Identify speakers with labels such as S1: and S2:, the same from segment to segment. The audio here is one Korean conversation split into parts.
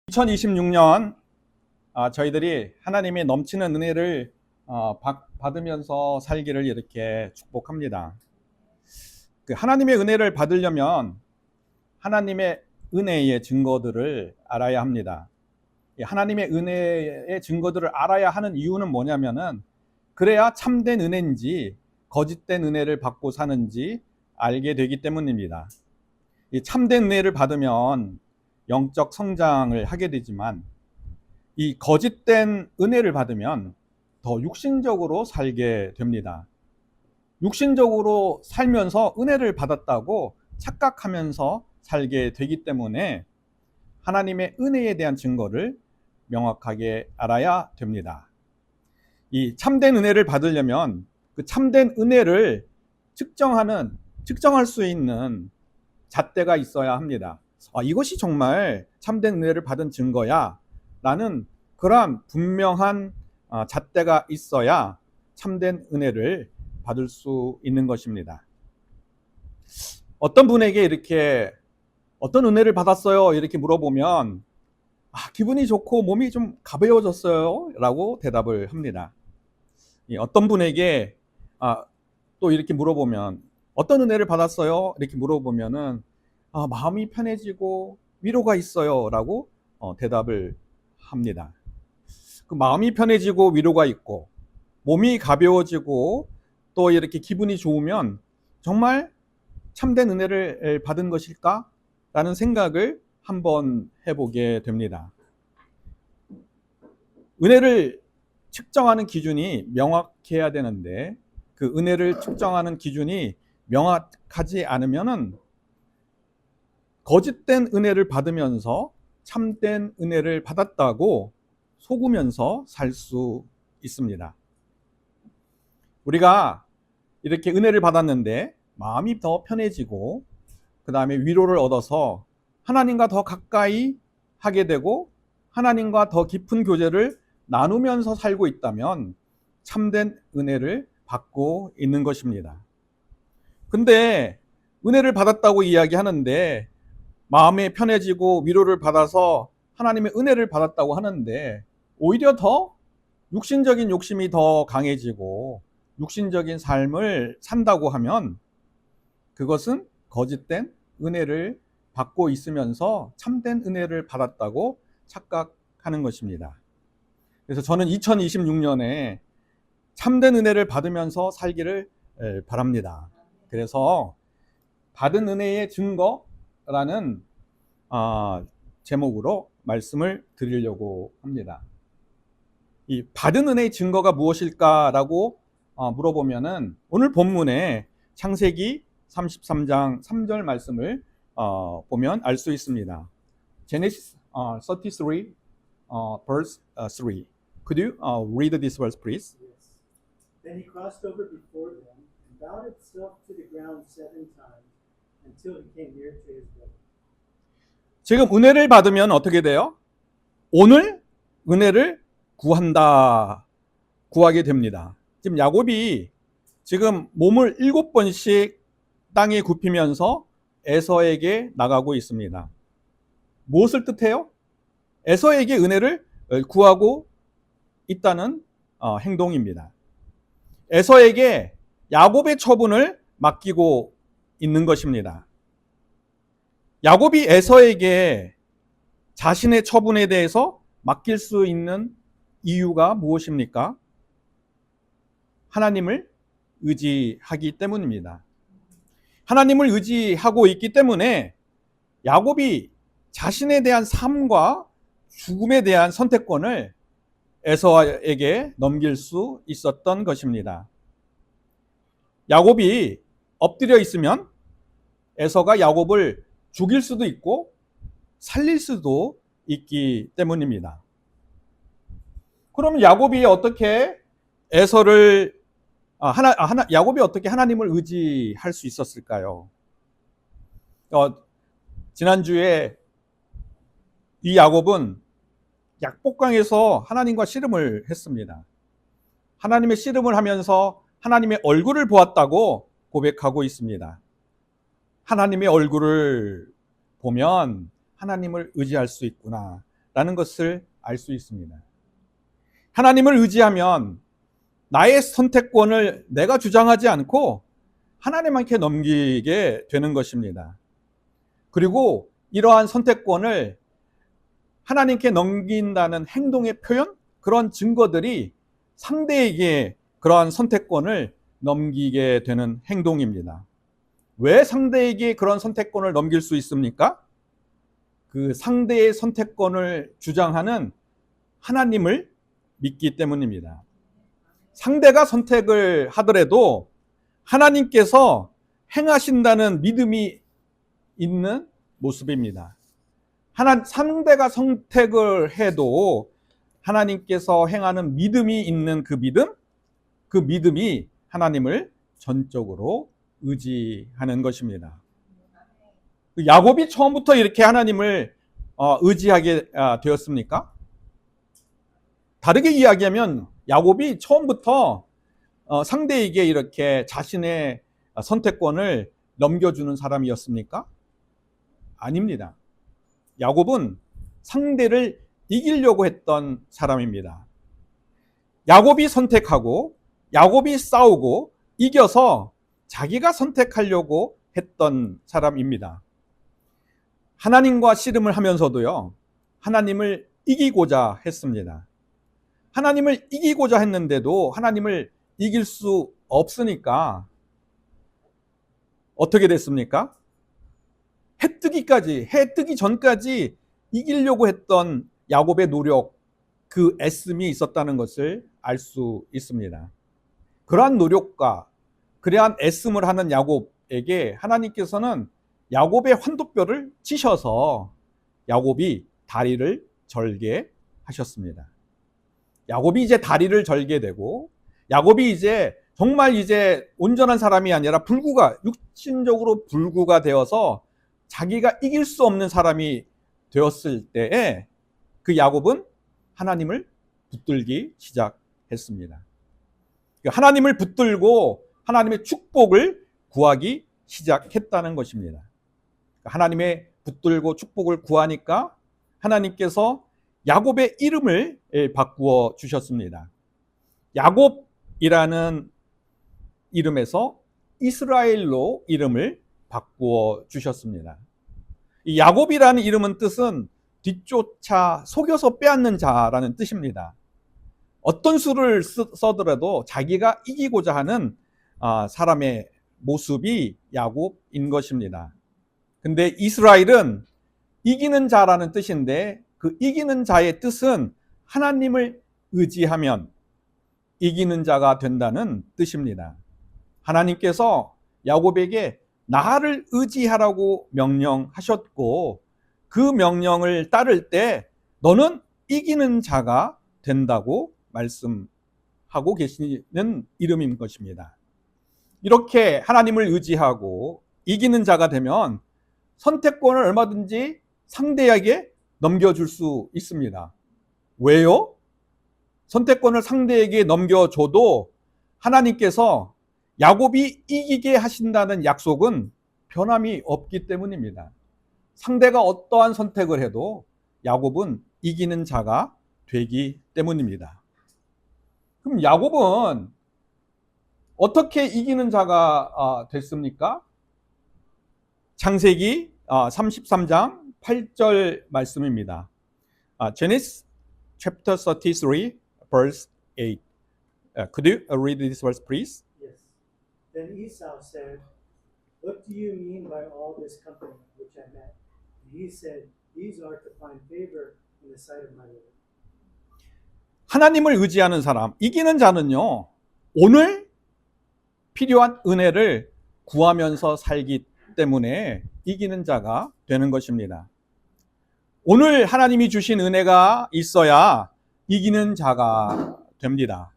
S1: 2026년 저희들이 하나님의 넘치는 은혜를 받으면서 살기를 이렇게 축복합니다. 하나님의 은혜를 받으려면 하나님의 은혜의 증거들을 알아야 합니다. 하나님의 은혜의 증거들을 알아야 하는 이유는 뭐냐면은 그래야 참된 은혜인지 거짓된 은혜를 받고 사는지 알게 되기 때문입니다. 이 참된 은혜를 받으면 영적 성장을 하게 되지만 이 거짓된 은혜를 받으면 더 육신적으로 살게 됩니다. 육신적으로 살면서 은혜를 받았다고 착각하면서 살게 되기 때문에 하나님의 은혜에 대한 증거를 명확하게 알아야 됩니다. 이 참된 은혜를 받으려면 그 참된 은혜를 측정할 수 있는 잣대가 있어야 합니다. 이것이 정말 참된 은혜를 받은 증거야 라는 그러한 분명한 잣대가 있어야 참된 은혜를 받을 수 있는 것입니다. 어떤 분에게 이렇게 어떤 은혜를 받았어요? 이렇게 물어보면 기분이 좋고 몸이 좀 가벼워졌어요 라고 대답을 합니다. 어떤 분에게 또 이렇게 물어보면 어떤 은혜를 받았어요? 이렇게 물어보면은 마음이 편해지고 위로가 있어요 라고 대답을 합니다. 그 마음이 편해지고 위로가 있고 몸이 가벼워지고 또 이렇게 기분이 좋으면 정말 참된 은혜를 받은 것일까? 라는 생각을 한번 해보게 됩니다. 은혜를 측정하는 기준이 명확해야 되는데 그 은혜를 측정하는 기준이 명확하지 않으면은 거짓된 은혜를 받으면서 참된 은혜를 받았다고 속으면서 살 수 있습니다. 우리가 이렇게 은혜를 받았는데 마음이 더 편해지고 그 다음에 위로를 얻어서 하나님과 더 가까이 하게 되고 하나님과 더 깊은 교제를 나누면서 살고 있다면 참된 은혜를 받고 있는 것입니다. 근데 은혜를 받았다고 이야기하는데 마음이 편해지고 위로를 받아서 하나님의 은혜를 받았다고 하는데 오히려 더 육신적인 욕심이 더 강해지고 육신적인 삶을 산다고 하면 그것은 거짓된 은혜를 받고 있으면서 참된 은혜를 받았다고 착각하는 것입니다. 그래서 저는 2026년에 참된 은혜를 받으면서 살기를 바랍니다. 그래서 받은 은혜의 증거라는 제목으로 말씀을 드리려고 합니다. 이 받은 은혜의 증거가 무엇일까라고 물어보면은 오늘 본문에 창세기 33장 3절 말씀을 보면 알 수 있습니다. Genesis 33 verse 3. Could you read this verse, please?
S2: Yes. Then he crossed over before them and bowed himself to the ground 7 times until he came near to his brother.
S1: 지금 은혜를 받으면 어떻게 돼요? 오늘 은혜를 구하게 됩니다. 지금 야곱이 지금 몸을 7번씩 땅에 굽히면서 에서에게 나가고 있습니다. 무엇을 뜻해요? 에서에게 은혜를 구하고 있다는 행동입니다. 에서에게 야곱의 처분을 맡기고 있는 것입니다. 야곱이 에서에게 자신의 처분에 대해서 맡길 수 있는 이유가 무엇입니까? 하나님을 의지하기 때문입니다. 하나님을 의지하고 있기 때문에 야곱이 자신에 대한 삶과 죽음에 대한 선택권을 에서에게 넘길 수 있었던 것입니다. 야곱이 엎드려 있으면 에서가 야곱을 죽일 수도 있고 살릴 수도 있기 때문입니다. 그럼 야곱이 어떻게 에서를 야곱이 어떻게 하나님을 의지할 수 있었을까요? 지난주에 이 야곱은 약복강에서 하나님과 씨름을 했습니다. 하나님의 씨름을 하면서 하나님의 얼굴을 보았다고 고백하고 있습니다. 하나님의 얼굴을 보면 하나님을 의지할 수 있구나 있다라는 것을 알 수 있습니다. 하나님을 의지하면 나의 선택권을 내가 주장하지 않고 하나님께 넘기게 되는 것입니다. 그리고 이러한 선택권을 하나님께 넘긴다는 행동의 표현, 그런 증거들이 상대에게 그러한 선택권을 넘기게 되는 행동입니다. 왜 상대에게 그런 선택권을 넘길 수 있습니까? 그 상대의 선택권을 주장하는 하나님을 믿기 때문입니다. 상대가 선택을 하더라도 하나님께서 행하신다는 믿음이 있는 모습입니다. 상대가 선택을 해도 하나님께서 행하는 믿음이 있는 그 믿음이 하나님을 전적으로 의지하는 것입니다. 야곱이 처음부터 이렇게 하나님을 의지하게 되었습니까? 다르게 이야기하면 야곱이 처음부터 상대에게 이렇게 자신의 선택권을 넘겨주는 사람이었습니까? 아닙니다. 야곱은 상대를 이기려고 했던 사람입니다. 야곱이 선택하고 야곱이 싸우고 이겨서 자기가 선택하려고 했던 사람입니다. 하나님과 씨름을 하면서도요, 하나님을 이기고자 했습니다. 하나님을 이기고자 했는데도 하나님을 이길 수 없으니까 어떻게 됐습니까? 해 뜨기 전까지 이기려고 했던 야곱의 노력, 그 애씀이 있었다는 것을 알 수 있습니다. 그러한 노력과 그러한 애씀을 하는 야곱에게 하나님께서는 야곱의 환도뼈를 치셔서 야곱이 다리를 절게 하셨습니다. 야곱이 이제 다리를 절게 되고, 야곱이 이제 정말 이제 온전한 사람이 아니라 육신적으로 불구가 되어서 자기가 이길 수 없는 사람이 되었을 때에 그 야곱은 하나님을 붙들기 시작했습니다. 하나님을 붙들고 하나님의 축복을 구하기 시작했다는 것입니다. 하나님의 붙들고 축복을 구하니까 하나님께서 야곱의 이름을 바꾸어 주셨습니다. 야곱이라는 이름에서 이스라엘로 이름을 바꾸어 주셨습니다. 이 야곱이라는 이름은 뜻은 뒤쫓아 속여서 빼앗는 자라는 뜻입니다. 어떤 수를 써더라도 자기가 이기고자 하는 사람의 모습이 야곱인 것입니다. 근데 이스라엘은 이기는 자라는 뜻인데, 그 이기는 자의 뜻은 하나님을 의지하면 이기는 자가 된다는 뜻입니다. 하나님께서 야곱에게 나를 의지하라고 명령하셨고, 그 명령을 따를 때 너는 이기는 자가 된다고 말씀하고 계시는 이름인 것입니다. 이렇게 하나님을 의지하고 이기는 자가 되면 선택권을 얼마든지 상대에게 넘겨줄 수 있습니다. 왜요? 선택권을 상대에게 넘겨줘도 하나님께서 야곱이 이기게 하신다는 약속은 변함이 없기 때문입니다. 상대가 어떠한 선택을 해도 야곱은 이기는 자가 되기 때문입니다. 그럼 야곱은 어떻게 이기는 자가 됐습니까? 창세기 33장 8절 말씀입니다. Genesis chapter 33 verse 8. Could you read this verse please?
S2: Yes. Then Esau said, "What do you mean by all this company which I met?" And he said, "These are to find favor in the sight of my Lord."
S1: 하나님을 의지하는 사람, 이기는 자는요, 오늘 필요한 은혜를 구하면서 살기 때문에 이기는 자가 되는 것입니다. 오늘 하나님이 주신 은혜가 있어야 이기는 자가 됩니다.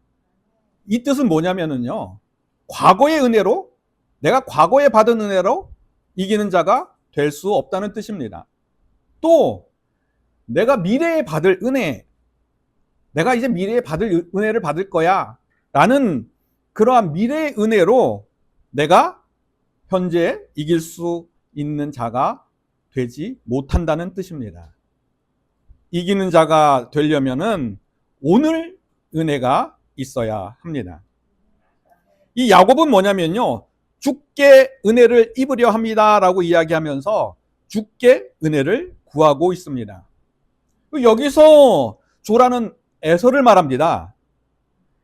S1: 이 뜻은 뭐냐면요, 과거의 은혜로, 내가 과거에 받은 은혜로 이기는 자가 될 수 없다는 뜻입니다. 또 내가 미래에 받을 은혜, 내가 이제 미래에 받을 은혜를 받을 거야 라는 그러한 미래의 은혜로 내가 현재 이길 수 있는 자가 되지 못한다는 뜻입니다. 이기는 자가 되려면은 오늘 은혜가 있어야 합니다. 이 야곱은 뭐냐면요, 주께 은혜를 입으려 합니다라고 이야기하면서 주께 은혜를 구하고 있습니다. 여기서 주라는 에서를 말합니다.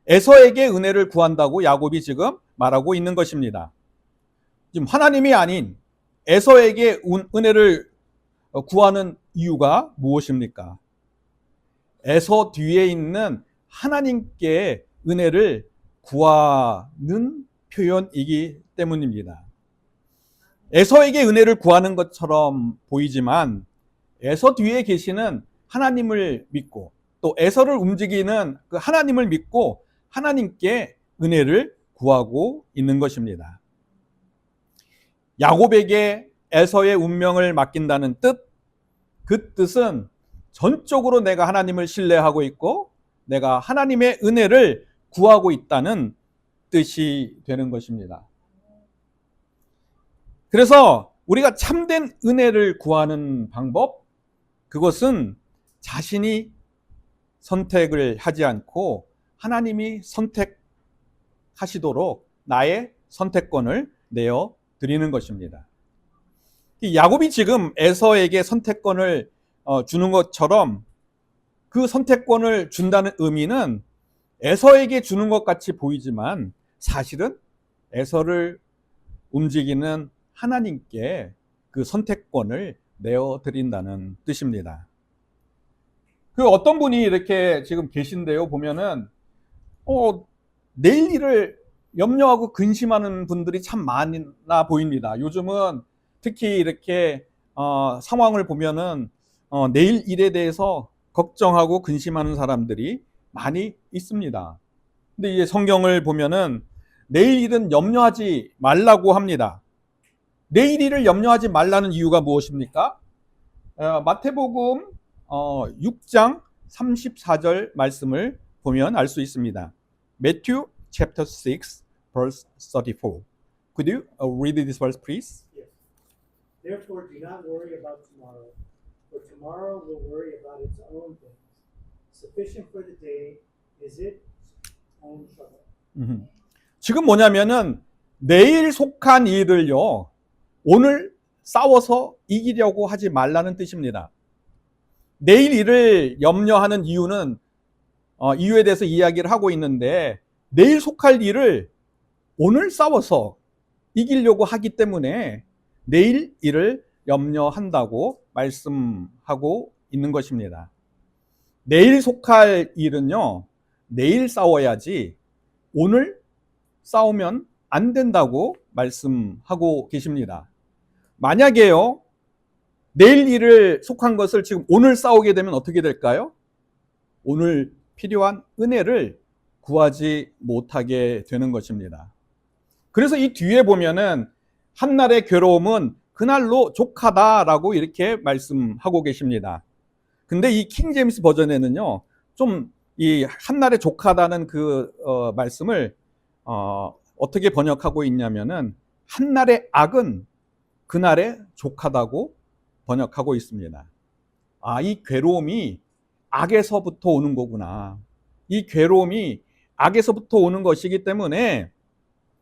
S1: 에서에게 은혜를 구한다고 야곱이 지금 말하고 있는 것입니다. 지금 하나님이 아닌 에서에게 은혜를 구하는 이유가 무엇입니까? 에서 뒤에 있는 하나님께 은혜를 구하는 표현이기 때문입니다. 에서에게 은혜를 구하는 것처럼 보이지만 에서 뒤에 계시는 하나님을 믿고 또 에서를 움직이는 그 하나님을 믿고 하나님께 은혜를 구하고 있는 것입니다. 야곱에게 에서의 운명을 맡긴다는 뜻, 그 뜻은 전적으로 내가 하나님을 신뢰하고 있고 내가 하나님의 은혜를 구하고 있다는 뜻이 되는 것입니다. 그래서 우리가 참된 은혜를 구하는 방법, 그것은 자신이 선택을 하지 않고 하나님이 선택하시도록 나의 선택권을 내어 드리는 것입니다. 야곱이 지금 에서에게 선택권을 주는 것처럼 그 선택권을 준다는 의미는 에서에게 주는 것 같이 보이지만 사실은 에서를 움직이는 하나님께 그 선택권을 내어 드린다는 뜻입니다. 그 어떤 분이 이렇게 지금 계신데요, 보면은 내일 일을 염려하고 근심하는 분들이 참 많아 보입니다. 요즘은 특히 이렇게 상황을 보면은 내일 일에 대해서 걱정하고 근심하는 사람들이 많이 있습니다. 근데 이제 성경을 보면은 내일 일은 염려하지 말라고 합니다. 내일 일을 염려하지 말라는 이유가 무엇입니까? 마태복음 6장 34절 말씀을 보면 알 수 있습니다. Matthew chapter 6 verse 34. Could you read this verse please?
S2: Yes. Therefore, do not worry about tomorrow, for tomorrow will worry about its own things. Sufficient for the day is its own trouble.
S1: 지금 뭐냐면은 내일 속한 일을요, 오늘 싸워서 이기려고 하지 말라는 뜻입니다. 내일 일을 염려하는 이유는 이유에 대해서 이야기를 하고 있는데 내일 속할 일을 오늘 싸워서 이기려고 하기 때문에 내일 일을 염려한다고 말씀하고 있는 것입니다. 내일 속할 일은요, 내일 싸워야지 오늘 싸우면 안 된다고 말씀하고 계십니다. 만약에요, 내일 일을 속한 것을 지금 오늘 싸우게 되면 어떻게 될까요? 오늘 필요한 은혜를 구하지 못하게 되는 것입니다. 그래서 이 뒤에 보면은 한날의 괴로움은 그날로 족하다라고 이렇게 말씀하고 계십니다. 근데 이 킹제임스 버전에는요, 좀 이 한날에 족하다는 그 말씀을 어떻게 번역하고 있냐면은 한날의 악은 그날에 족하다고 번역하고 있습니다. 이 괴로움이 악에서부터 오는 거구나. 이 괴로움이 악에서부터 오는 것이기 때문에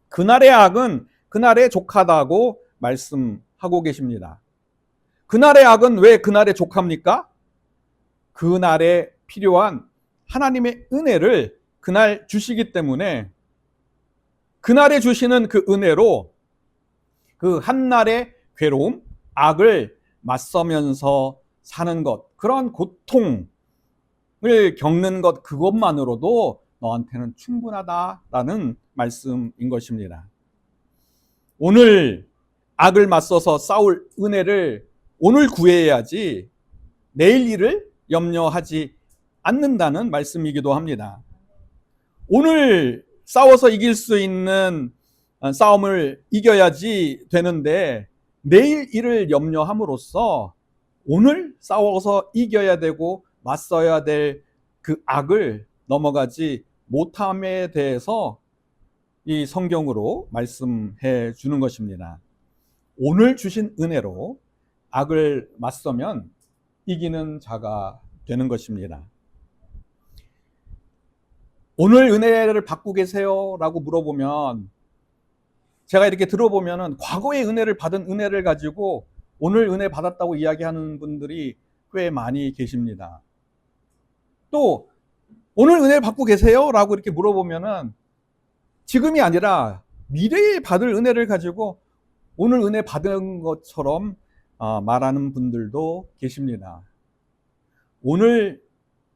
S1: 그날의 악은 그날에 족하다고 말씀하고 계십니다. 그날의 악은 왜 그날에 족합니까? 그날에 필요한 하나님의 은혜를 그날 주시기 때문에 그날에 주시는 그 은혜로 그 한날의 괴로움, 악을 맞서면서 사는 것, 그런 고통을 겪는 것, 그것만으로도 너한테는 충분하다라는 말씀인 것입니다. 오늘 악을 맞서서 싸울 은혜를 오늘 구해야지 내일 일을 염려하지 않는다는 말씀이기도 합니다. 오늘 싸워서 이길 수 있는 싸움을 이겨야지 되는데 내일 일을 염려함으로써 오늘 싸워서 이겨야 되고 맞서야 될 그 악을 넘어가지 못함에 대해서 이 성경으로 말씀해 주는 것입니다. 오늘 주신 은혜로 악을 맞서면 이기는 자가 되는 것입니다. 오늘 은혜를 받고 계세요? 라고 물어보면 제가 이렇게 들어보면은 과거의 은혜를 받은 은혜를 가지고 오늘 은혜 받았다고 이야기하는 분들이 꽤 많이 계십니다. 또 오늘 은혜를 받고 계세요? 라고 이렇게 물어보면은 지금이 아니라 미래에 받을 은혜를 가지고 오늘 은혜 받은 것처럼 말하는 분들도 계십니다. 오늘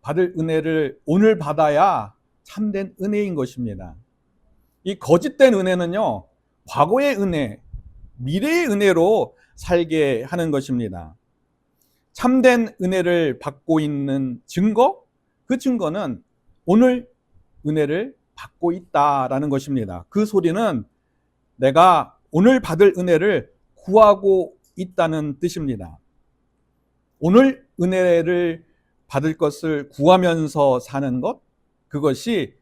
S1: 받을 은혜를 오늘 받아야 참된 은혜인 것입니다. 이 거짓된 은혜는요, 과거의 은혜, 미래의 은혜로 살게 하는 것입니다. 참된 은혜를 받고 있는 증거, 그 증거는 오늘 은혜를 받고 있다라는 것입니다. 그 소리는 내가 오늘 받을 은혜를 구하고 있다는 뜻입니다. 오늘 은혜를 받을 것을 구하면서 사는 것, 그것이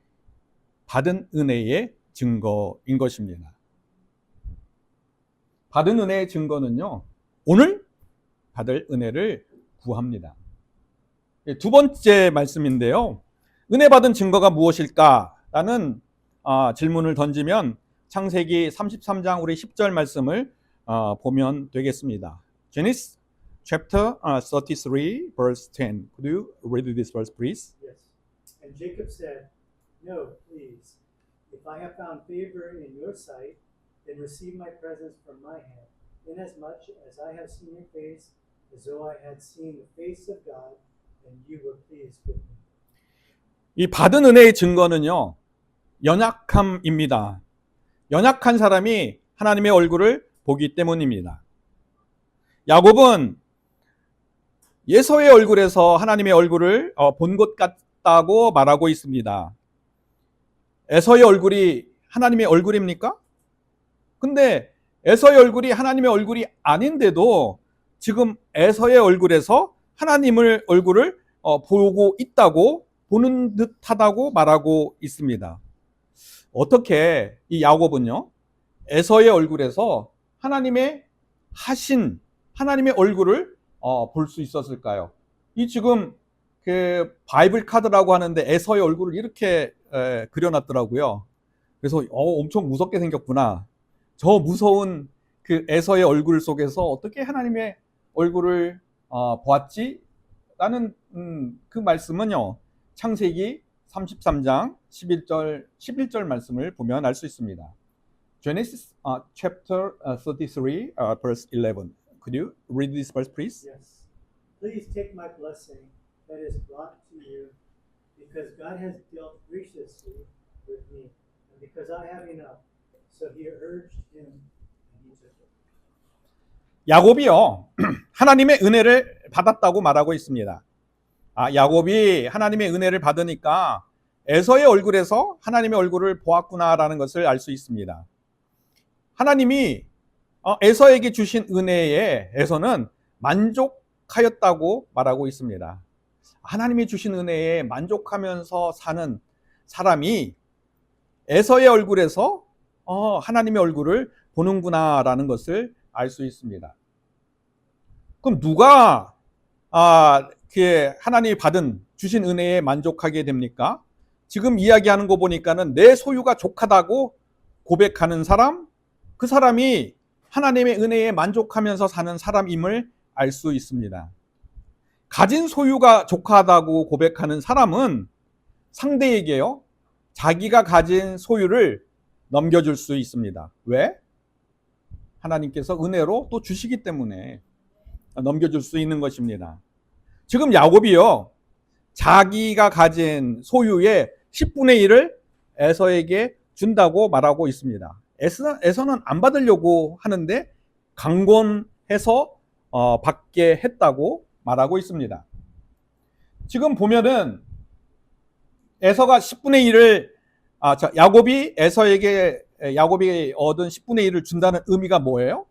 S1: 받은 은혜의 증거인 것입니다. 받은 은혜의 증거는요, 오늘 받을 은혜를 구합니다. 두 번째 말씀인데요, 은혜 받은 증거가 무엇일까? 라는 질문을 던지면 창세기 33장 우리 10절 말씀을 보면 되겠습니다. Genesis chapter 33 verse 10. Could you read this verse please?
S2: Yes. And Jacob said, No, please. If I have found favor in your sight, then receive my presents from my hand, inasmuch as I have seen your face, as though I had seen the face of God, and you were pleased with me.
S1: 이 받은 은혜의 증거는요, 연약함입니다. 연약한 사람이 하나님의 얼굴을 보기 때문입니다. 야곱은 에서의 얼굴에서 하나님의 얼굴을 본 것 같다고 말하고 있습니다. 에서의 얼굴이 하나님의 얼굴입니까? 근데 에서의 얼굴이 하나님의 얼굴이 아닌데도 지금 에서의 얼굴에서 하나님의 얼굴을 보고 있다고, 보는 듯하다고 말하고 있습니다. 어떻게 이 야곱은요, 에서의 얼굴에서 하나님의 하신 하나님의 얼굴을 볼 수 있었을까요? 이 지금 그 바이블 카드라고 하는데 에서의 얼굴을 이렇게 그려놨더라고요. 그래서 엄청 무섭게 생겼구나. 저 무서운 그 에서의 얼굴 속에서 어떻게 하나님의 얼굴을 보았지? 라는 그 말씀은요, 창세기 33장 11절 말씀을 보면 알 수 있습니다. Genesis chapter 33 verse 11. Could you read this verse please?
S2: Yes. Please take my blessing that is brought to you, because God has dealt graciously with me, and because I have enough. So he urged him, and he took it.
S1: 야곱이요, 하나님의 은혜를 받았다고 말하고 있습니다. 야곱이 하나님의 은혜를 받으니까 에서의 얼굴에서 하나님의 얼굴을 보았구나라는 것을 알 수 있습니다. 하나님이 에서에게 주신 은혜에 에서는 만족하였다고 말하고 있습니다. 하나님이 주신 은혜에 만족하면서 사는 사람이 에서의 얼굴에서 하나님의 얼굴을 보는구나라는 것을 알 수 있습니다. 그럼 누가 하나님이 주신 은혜에 만족하게 됩니까? 지금 이야기하는 거 보니까는 내 소유가 족하다고 고백하는 사람, 그 사람이 하나님의 은혜에 만족하면서 사는 사람임을 알 수 있습니다. 가진 소유가 족하다고 고백하는 사람은 상대에게요, 자기가 가진 소유를 넘겨줄 수 있습니다. 왜? 하나님께서 은혜로 또 주시기 때문에 넘겨줄 수 있는 것입니다. 지금 야곱이요, 자기가 가진 소유의 10분의 1을 에서에게 준다고 말하고 있습니다. 에서는 안 받으려고 하는데 강권해서 받게 했다고 말하고 있습니다. 지금 보면은 에서가 10분의 1을 야곱이 에서에게 야곱이 얻은 10분의 1을 준다는 의미가 뭐예요?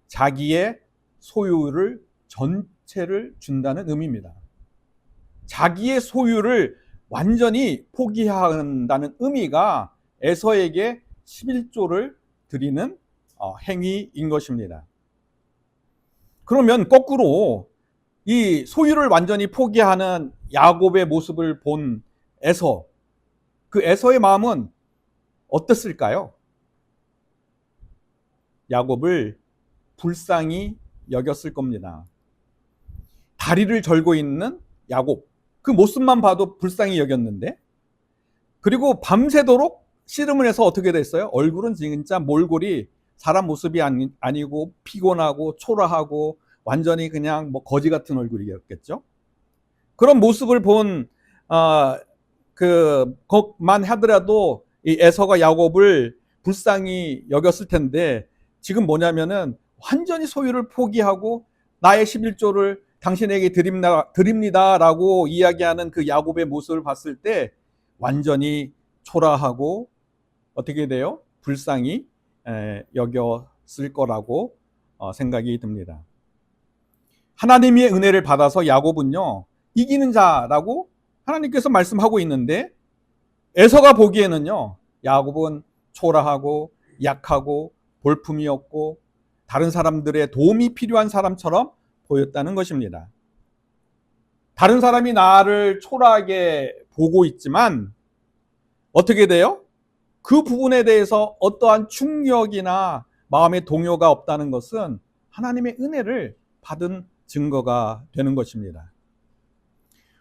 S1: 자기의 소유를 전체를 준다는 의미입니다. 자기의 소유를 완전히 포기한다는 의미가 에서에게 11조를 드리는 행위인 것입니다. 그러면 거꾸로 이 소유를 완전히 포기하는 야곱의 모습을 본 에서, 그 에서의 마음은 어땠을까요? 야곱을 불쌍히 여겼을 겁니다. 다리를 절고 있는 야곱, 그 모습만 봐도 불쌍히 여겼는데, 그리고 밤새도록 씨름을 해서 어떻게 됐어요? 얼굴은 진짜 몰골이 사람 모습이 아니고 피곤하고 초라하고 완전히 그냥 뭐 거지 같은 얼굴이었겠죠. 그런 모습을 본 것만 하더라도 이 에서가 야곱을 불쌍히 여겼을 텐데, 지금 뭐냐면은 완전히 소유를 포기하고 나의 11조를 당신에게 드립니다라고 이야기하는 그 야곱의 모습을 봤을 때 완전히 초라하고 어떻게 돼요? 불쌍히 여겼을 거라고 생각이 듭니다. 하나님의 은혜를 받아서 야곱은요, 이기는 자라고 하나님께서 말씀하고 있는데, 에서가 보기에는요, 야곱은 초라하고 약하고 볼품이 없고 다른 사람들의 도움이 필요한 사람처럼 보였다는 것입니다. 다른 사람이 나를 초라하게 보고 있지만 어떻게 돼요? 그 부분에 대해서 어떠한 충격이나 마음의 동요가 없다는 것은 하나님의 은혜를 받은 증거가 되는 것입니다.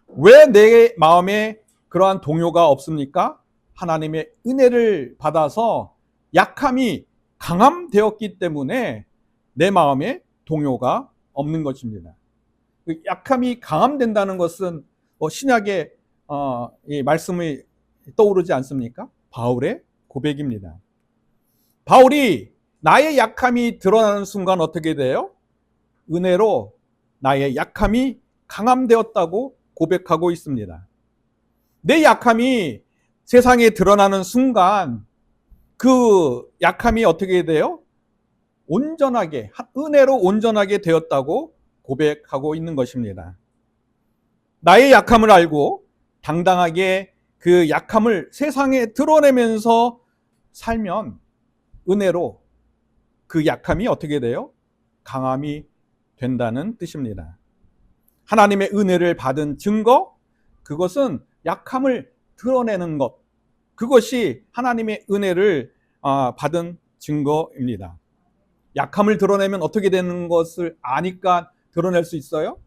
S1: 왜 내 마음에 그러한 동요가 없습니까? 하나님의 은혜를 받아서 약함이 강함되었기 때문에 내 마음에 동요가 없는 것입니다. 약함이 강함된다는 것은 신약의 이 말씀이 떠오르지 않습니까? 바울의 고백입니다. 바울이 나의 약함이 드러나는 순간 어떻게 돼요? 은혜로 나의 약함이 강함되었다고 고백하고 있습니다. 내 약함이 세상에 드러나는 순간 그 약함이 어떻게 돼요? 온전하게, 은혜로 온전하게 되었다고 고백하고 있는 것입니다. 나의 약함을 알고 당당하게 그 약함을 세상에 드러내면서 살면 은혜로 그 약함이 어떻게 돼요? 강함이 된다는 뜻입니다. 하나님의 은혜를 받은 증거, 그것은 약함을 드러내는 것, 그것이 하나님의 은혜를 받은 증거입니다. 약함을 드러내면 어떻게 되는 것을 아니까 드러낼 수 있어요?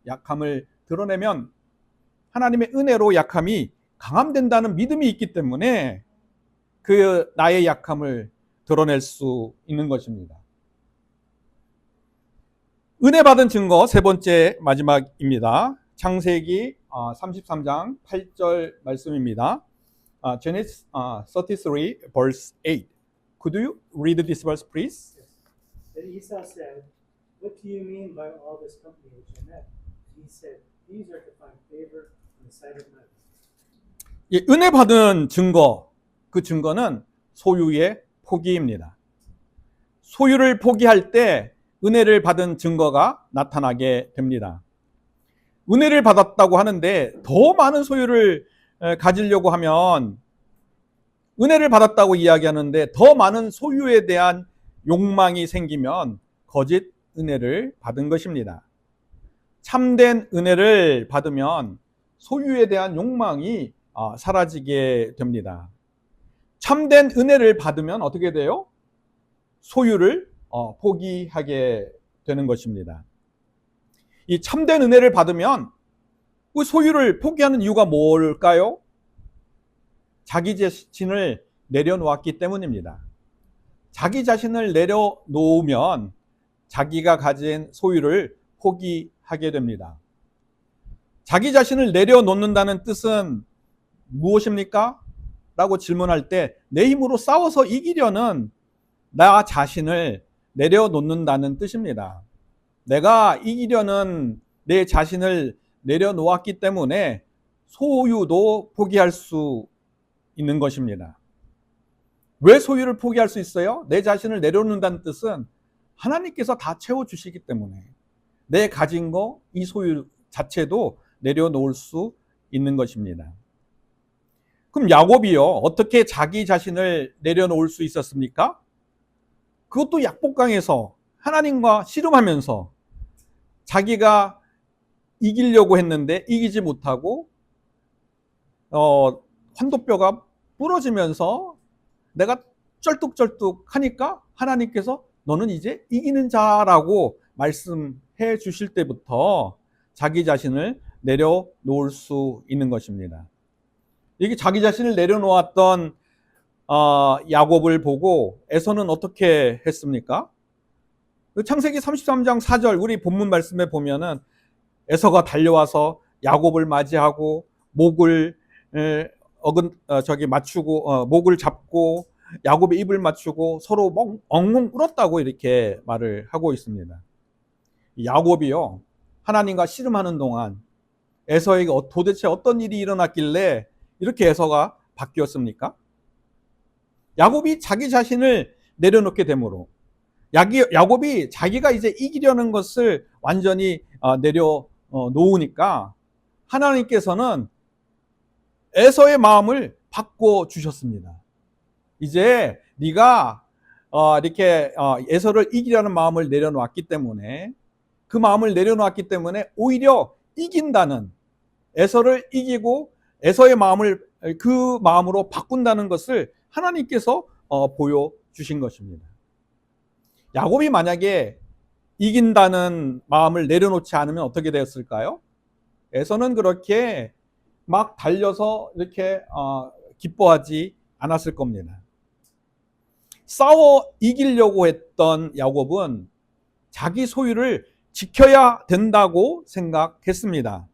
S1: 약함을 드러내면 하나님의 은혜로 약함이 강함된다는 믿음이 있기 때문에 그 나의 약함을 드러낼 수 있는 것입니다. 은혜 받은 증거 세 번째 마지막입니다. 창세기 33장 8절 말씀입니다. Genesis 33 verse 8. Could you read this verse please?
S2: Then Esau said, "What do you mean by all this company which I met?" He said, "These are to find favor in the sight of men."
S1: 예, 은혜 받은 증거, 그 증거는 소유의 포기입니다. 소유를 포기할 때 은혜를 받은 증거가 나타나게 됩니다. 은혜를 받았다고 하는데 더 많은 소유를 가지려고 하면, 은혜를 받았다고 이야기하는데 더 많은 소유에 대한 욕망이 생기면 거짓 은혜를 받은 것입니다. 참된 은혜를 받으면 소유에 대한 욕망이 사라지게 됩니다. 참된 은혜를 받으면 어떻게 돼요? 소유를 포기하게 되는 것입니다. 이 참된 은혜를 받으면 그 소유를 포기하는 이유가 뭘까요? 자기 자신을 내려놓았기 때문입니다. 자기 자신을 내려놓으면 자기가 가진 소유를 포기하게 됩니다. 자기 자신을 내려놓는다는 뜻은 무엇입니까? 라고 질문할 때 내 힘으로 싸워서 이기려는 나 자신을 내려놓는다는 뜻입니다. 내가 이기려는 내 자신을 내려놓았기 때문에 소유도 포기할 수 있는 것입니다. 왜 소유를 포기할 수 있어요? 내 자신을 내려놓는다는 뜻은 하나님께서 다 채워주시기 때문에 내 가진 거, 이 소유 자체도 내려놓을 수 있는 것입니다. 그럼 야곱이요, 어떻게 자기 자신을 내려놓을 수 있었습니까? 그것도 약복강에서 하나님과 씨름하면서 자기가 이기려고 했는데 이기지 못하고 환도뼈가 부러지면서 내가 쩔뚝쩔뚝 하니까 하나님께서 너는 이제 이기는 자라고 말씀해 주실 때부터 자기 자신을 내려놓을 수 있는 것입니다. 이게 자기 자신을 내려놓았던 야곱을 보고 에서는 어떻게 했습니까? 창세기 33장 4절 우리 본문 말씀에 보면은 에서가 달려와서 야곱을 맞이하고 목을 맞추고 목을 잡고 야곱의 입을 맞추고 서로 엉엉 울었다고 이렇게 말을 하고 있습니다. 야곱이요 하나님과 씨름하는 동안 에서에게 도대체 어떤 일이 일어났길래 이렇게 에서가 바뀌었습니까? 야곱이 자기 자신을 내려놓게 되므로 야곱이 자기가 이제 이기려는 것을 완전히 내려놓으니까 하나님께서는 에서의 마음을 바꿔 주셨습니다. 이제 네가 이렇게 에서를 이기려는 마음을 내려놓았기 때문에 그 마음을 내려놓았기 때문에 오히려 이긴다는 에서를 이기고 에서의 마음을 그 마음으로 바꾼다는 것을 하나님께서 보여주신 것입니다. 야곱이 만약에 이긴다는 마음을 내려놓지 않으면 어떻게 되었을까요? 에서는 그렇게 막 달려서 이렇게 기뻐하지 않았을 겁니다. 싸워 이기려고 했던 야곱은 자기 소유를 지켜야 된다고 생각했습니다.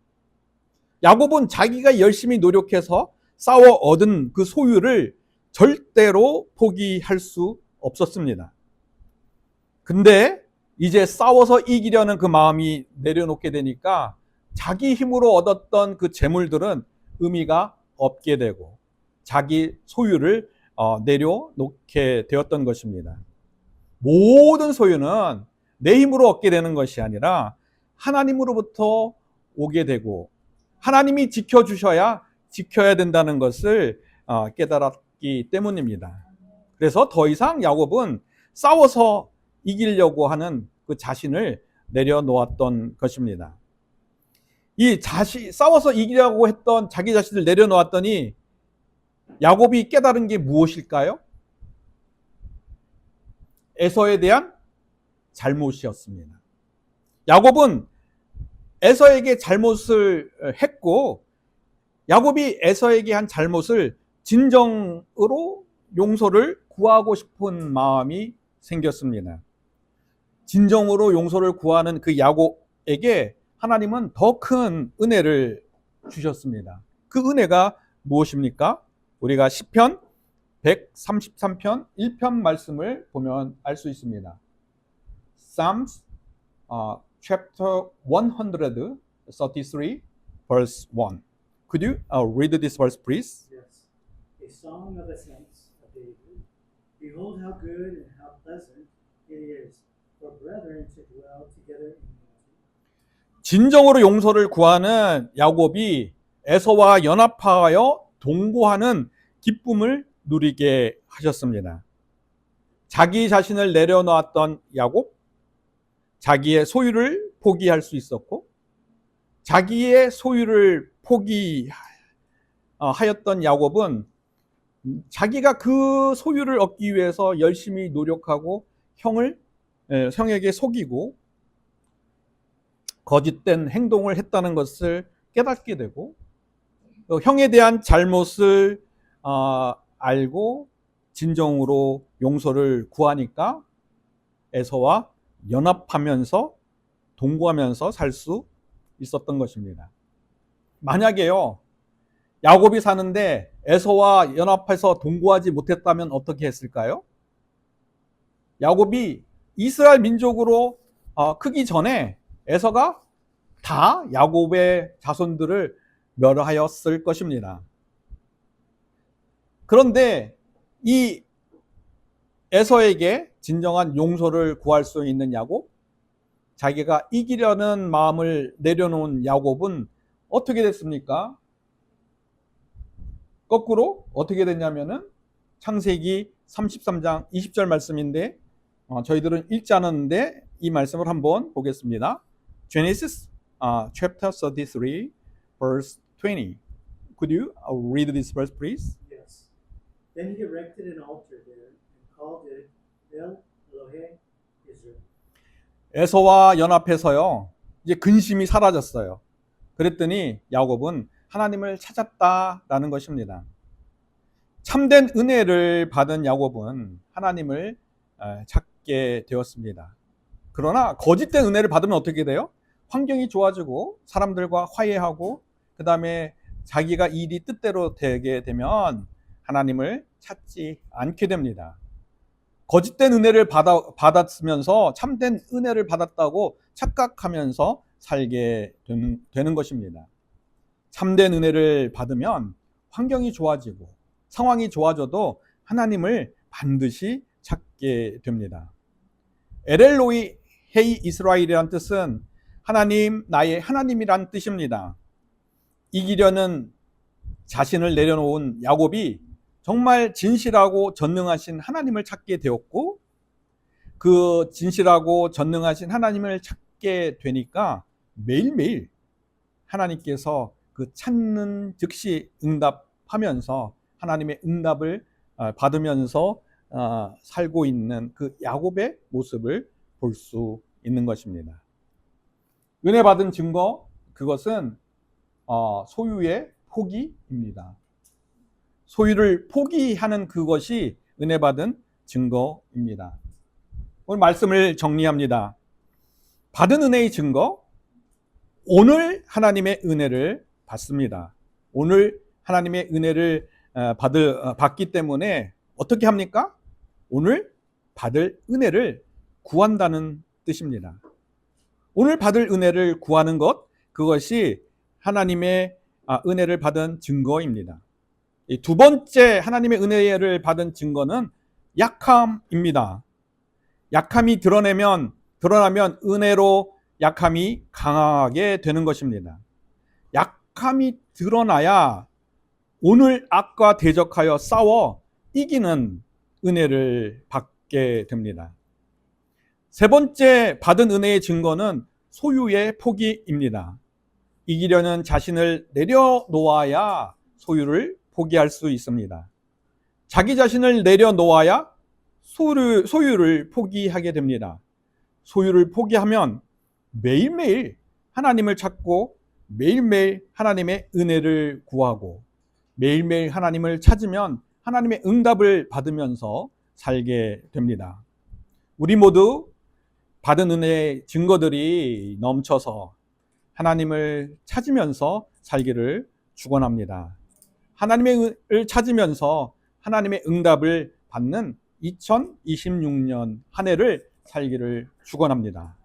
S1: 야곱은 자기가 열심히 노력해서 싸워 얻은 그 소유를 절대로 포기할 수 없었습니다. 근데 이제 싸워서 이기려는 그 마음이 내려놓게 되니까 자기 힘으로 얻었던 그 재물들은 의미가 없게 되고 자기 소유를 내려놓게 되었던 것입니다. 모든 소유는 내 힘으로 얻게 되는 것이 아니라 하나님으로부터 오게 되고 하나님이 지켜주셔야 지켜야 된다는 것을 깨달았기 때문입니다. 그래서 더 이상 야곱은 싸워서 이기려고 하는 그 자신을 내려놓았던 것입니다. 싸워서 이기려고 했던 자기 자신을 내려놓았더니 야곱이 깨달은 게 무엇일까요? 에서에 대한 잘못이었습니다. 야곱은 에서에게 잘못을 했고 야곱이 에서에게 한 잘못을 진정으로 용서를 구하고 싶은 마음이 생겼습니다. 진정으로 용서를 구하는 그 야곱에게 하나님은 더 큰 은혜를 주셨습니다. 그 은혜가 무엇입니까? 우리가 시편 133편 1편 말씀을 보면 알 수 있습니다. Psalms chapter 133 verse 1. Could you read this verse please?
S2: Yes. A song of ascents of David. Behold how good and how pleasant it is for brethren to dwell together in unity.
S1: 진정으로 용서를 구하는 야곱이 에서와 연합하여 동거하는 기쁨을 누리게 하셨습니다. 자기 자신을 내려놓았던 야곱, 자기의 소유를 포기할 수 있었고 자기의 소유를 포기하였던 야곱은 자기가 그 소유를 얻기 위해서 열심히 노력하고 형에게 속이고 거짓된 행동을 했다는 것을 깨닫게 되고 형에 대한 잘못을 알고 진정으로 용서를 구하니까 에서와 연합하면서 동거하면서 살 수 있었던 것입니다. 만약에요 야곱이 사는데 에서와 연합해서 동거하지 못했다면 어떻게 했을까요? 야곱이 이스라엘 민족으로 크기 전에 에서가 다 야곱의 자손들을 멸하였을 것입니다. 그런데 이 에서에게 진정한 용서를 구할 수 있는 야곱, 자기가 이기려는 마음을 내려놓은 야곱은 어떻게 됐습니까? 거꾸로 어떻게 됐냐면은 창세기 33장 20절 말씀인데 저희들은 읽지 않았는데 이 말씀을 한번 보겠습니다. Genesis chapter 33, verse 20. Could you read this verse, please?
S2: Yes. Then he erected an altar there and called it El Elohe Israel.
S1: 에서와 연합해서요. 이제 근심이 사라졌어요. 그랬더니 야곱은 하나님을 찾았다라는 것입니다. 참된 은혜를 받은 야곱은 하나님을 찾게 되었습니다. 그러나 거짓된 은혜를 받으면 어떻게 돼요? 환경이 좋아지고 사람들과 화해하고 그 다음에 자기가 일이 뜻대로 되게 되면 하나님을 찾지 않게 됩니다. 거짓된 은혜를 받았으면서 참된 은혜를 받았다고 착각하면서 살게 되는 것입니다. 참된 은혜를 받으면 환경이 좋아지고 상황이 좋아져도 하나님을 반드시 찾게 됩니다. 엘엘로이 헤이 이스라엘이란 뜻은 하나님, 나의 하나님이란 뜻입니다. 이기려는 자신을 내려놓은 야곱이 정말 진실하고 전능하신 하나님을 찾게 되었고 그 진실하고 전능하신 하나님을 찾게 되니까 매일매일 하나님께서 그 찾는 즉시 응답하면서 하나님의 응답을 받으면서 살고 있는 그 야곱의 모습을 볼 수 있는 것입니다. 은혜 받은 증거, 그것은 소유의 포기입니다. 소유를 포기하는 그것이 은혜 받은 증거입니다. 오늘 말씀을 정리합니다. 받은 은혜의 증거, 오늘 하나님의 은혜를 받습니다. 오늘 하나님의 은혜를 받기 때문에 어떻게 합니까? 오늘 받을 은혜를 구한다는 뜻입니다. 오늘 받을 은혜를 구하는 것, 그것이 하나님의 은혜를 받은 증거입니다. 두 번째 하나님의 은혜를 받은 증거는 약함입니다. 약함이 드러나면 은혜로 약함이 강하게 되는 것입니다. 약함이 드러나야 오늘 악과 대적하여 싸워 이기는 은혜를 받게 됩니다. 세 번째 받은 은혜의 증거는 소유의 포기입니다. 이기려는 자신을 내려놓아야 소유를 포기할 수 있습니다. 자기 자신을 내려놓아야 소유를 포기하게 됩니다. 소유를 포기하면 매일매일 하나님을 찾고 매일매일 하나님의 은혜를 구하고 매일매일 하나님을 찾으면 하나님의 응답을 받으면서 살게 됩니다. 우리 모두 받은 은혜의 증거들이 넘쳐서 하나님을 찾으면서 살기를 축원합니다. 하나님을 찾으면서 하나님의 응답을 받는 2026년 한 해를 살기를 축원합니다.